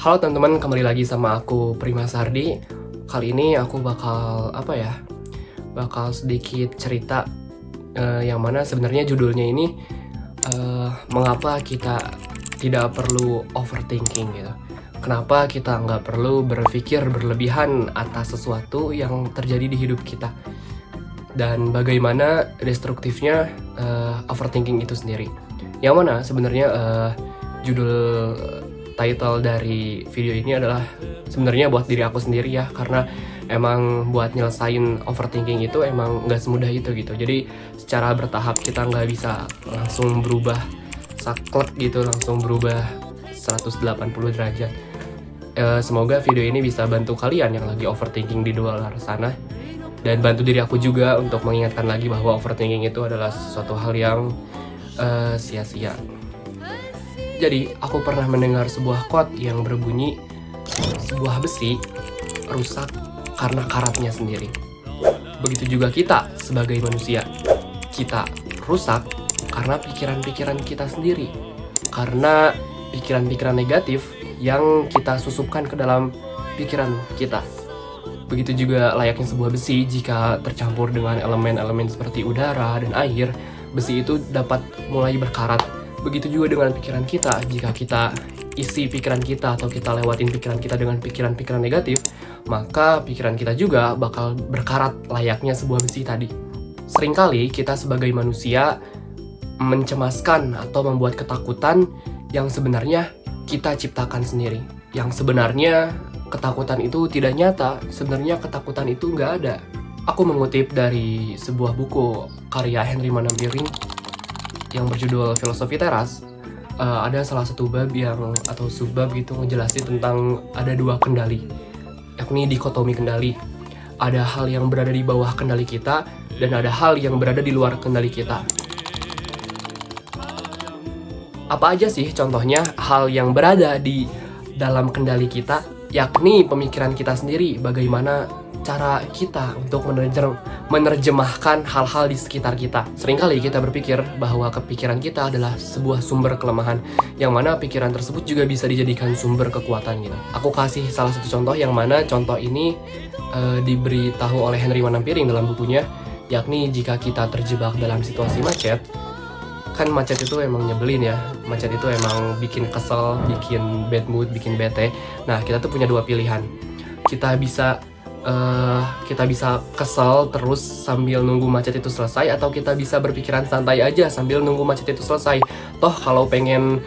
Halo teman-teman, kembali lagi sama aku Prima Sardi. Kali ini aku bakal sedikit cerita yang mana sebenarnya judulnya ini mengapa kita tidak perlu overthinking gitu. Kenapa kita nggak perlu berpikir berlebihan atas sesuatu yang terjadi di hidup kita. Dan bagaimana destruktifnya overthinking itu sendiri. Yang mana sebenarnya judul title dari video ini adalah sebenarnya buat diri aku sendiri ya, karena emang buat nyelesain overthinking itu emang nggak semudah itu gitu. Jadi secara bertahap kita nggak bisa langsung berubah saklek gitu, langsung berubah 180 derajat. Semoga video ini bisa bantu kalian yang lagi overthinking di luar sana, dan bantu diri aku juga untuk mengingatkan lagi bahwa overthinking itu adalah sesuatu hal yang sia-sia. Jadi, aku pernah mendengar sebuah quote yang berbunyi, sebuah besi rusak karena karatnya sendiri. Begitu juga kita sebagai manusia. Kita rusak karena pikiran-pikiran kita sendiri. Karena pikiran-pikiran negatif yang kita susupkan ke dalam pikiran kita. Begitu juga layaknya sebuah besi, jika tercampur dengan elemen-elemen seperti udara dan air, besi itu dapat mulai berkarat. Begitu juga dengan pikiran kita, jika kita isi pikiran kita atau kita lewatin pikiran kita dengan pikiran-pikiran negatif, maka pikiran kita juga bakal berkarat layaknya sebuah besi tadi. Seringkali kita sebagai manusia mencemaskan atau membuat ketakutan yang sebenarnya kita ciptakan sendiri. Yang sebenarnya ketakutan itu tidak nyata, sebenarnya ketakutan itu nggak ada. Aku mengutip dari sebuah buku karya Henry Manampiring yang berjudul Filosofi Teras. Ada salah satu bab atau subbab gitu ngejelasin tentang ada dua kendali, yakni dikotomi kendali. Ada hal yang berada di bawah kendali kita dan ada hal yang berada di luar kendali kita. Apa aja sih contohnya hal yang berada di dalam kendali kita? Yakni pemikiran kita sendiri, bagaimana cara kita untuk menerjemahkan hal-hal di sekitar kita. Seringkali kita berpikir bahwa kepikiran kita adalah sebuah sumber kelemahan, yang mana pikiran tersebut juga bisa dijadikan sumber kekuatan gitu. Aku kasih salah satu contoh, yang mana contoh ini diberitahu oleh Henry Manampiring dalam bukunya, yakni jika kita terjebak dalam situasi macet. Kan macet itu emang nyebelin ya, macet itu emang bikin kesel, bikin bad mood, bikin bete. Nah, kita tuh punya dua pilihan. Kita bisa kesel terus sambil nunggu macet itu selesai, atau kita bisa berpikiran santai aja sambil nunggu macet itu selesai. Toh kalau pengen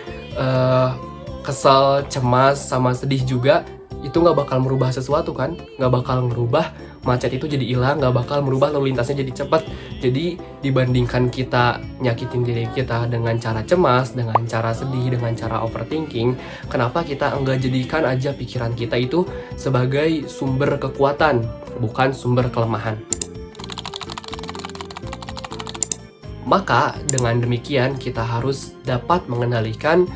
kesel, cemas, sama sedih juga, itu nggak bakal merubah sesuatu kan, nggak bakal merubah macet itu jadi hilang, nggak bakal merubah lalu lintasnya jadi cepat. Jadi dibandingkan kita nyakitin diri kita dengan cara cemas, dengan cara sedih, dengan cara overthinking, kenapa kita enggak jadikan aja pikiran kita itu sebagai sumber kekuatan, bukan sumber kelemahan. Maka dengan demikian kita harus dapat mengendalikan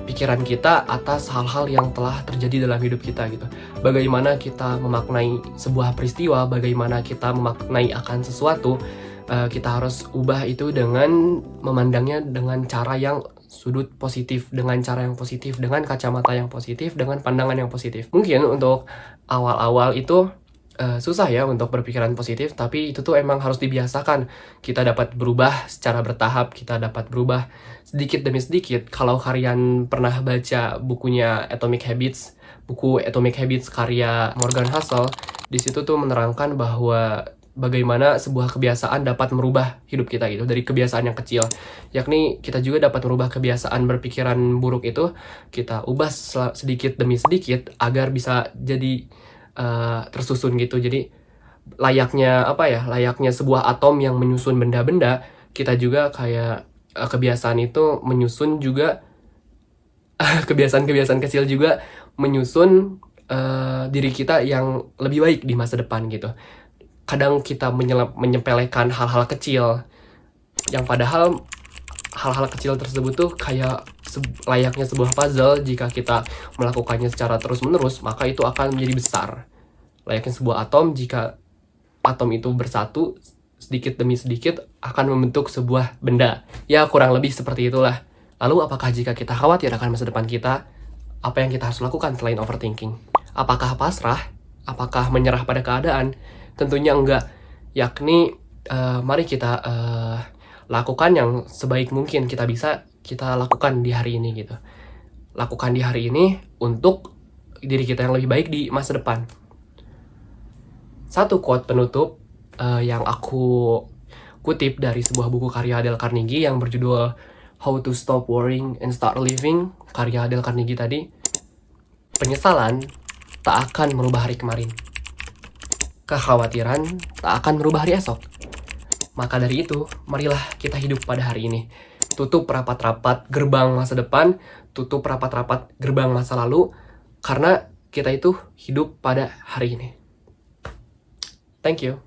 pikiran kita atas hal-hal yang telah terjadi dalam hidup kita gitu. Bagaimana kita memaknai sebuah peristiwa, bagaimana kita memaknai akan sesuatu, kita harus ubah itu dengan memandangnya dengan cara yang sudut positif, dengan cara yang positif, dengan kacamata yang positif, dengan pandangan yang positif. Mungkin untuk awal-awal itu susah ya untuk berpikiran positif, tapi itu tuh emang harus dibiasakan. Kita dapat berubah secara bertahap, kita dapat berubah sedikit demi sedikit. Kalau kalian pernah baca bukunya Atomic Habits, buku Atomic Habits karya Morgan Housel, di situ tuh menerangkan bahwa bagaimana sebuah kebiasaan dapat merubah hidup kita gitu, dari kebiasaan yang kecil. Yakni kita juga dapat merubah kebiasaan berpikiran buruk itu, kita ubah sedikit demi sedikit agar bisa jadi tersusun gitu. Jadi layaknya sebuah atom yang menyusun benda-benda, kita juga kayak kebiasaan itu menyusun juga kebiasaan-kebiasaan kecil juga menyusun diri kita yang lebih baik di masa depan gitu. Kadang kita menyepelekan hal-hal kecil, yang padahal hal-hal kecil tersebut tuh kayak layaknya sebuah puzzle. Jika kita melakukannya secara terus-menerus, maka itu akan menjadi besar. Layaknya sebuah atom, jika atom itu bersatu, sedikit demi sedikit akan membentuk sebuah benda. Ya, kurang lebih seperti itulah. Lalu apakah jika kita khawatir akan masa depan kita, apa yang kita harus lakukan selain overthinking? Apakah pasrah? Apakah menyerah pada keadaan? Tentunya enggak. Yakni mari kita lakukan yang sebaik mungkin kita bisa kita lakukan di hari ini gitu. Lakukan di hari ini untuk diri kita yang lebih baik di masa depan. Satu quote penutup yang aku kutip dari sebuah buku karya Dale Carnegie yang berjudul How to Stop Worrying and Start Living, karya Dale Carnegie tadi. Penyesalan tak akan merubah hari kemarin. Kekhawatiran tak akan merubah hari esok. Maka dari itu, marilah kita hidup pada hari ini. Tutup rapat-rapat gerbang masa depan, tutup rapat-rapat gerbang masa lalu, karena kita itu hidup pada hari ini. Thank you.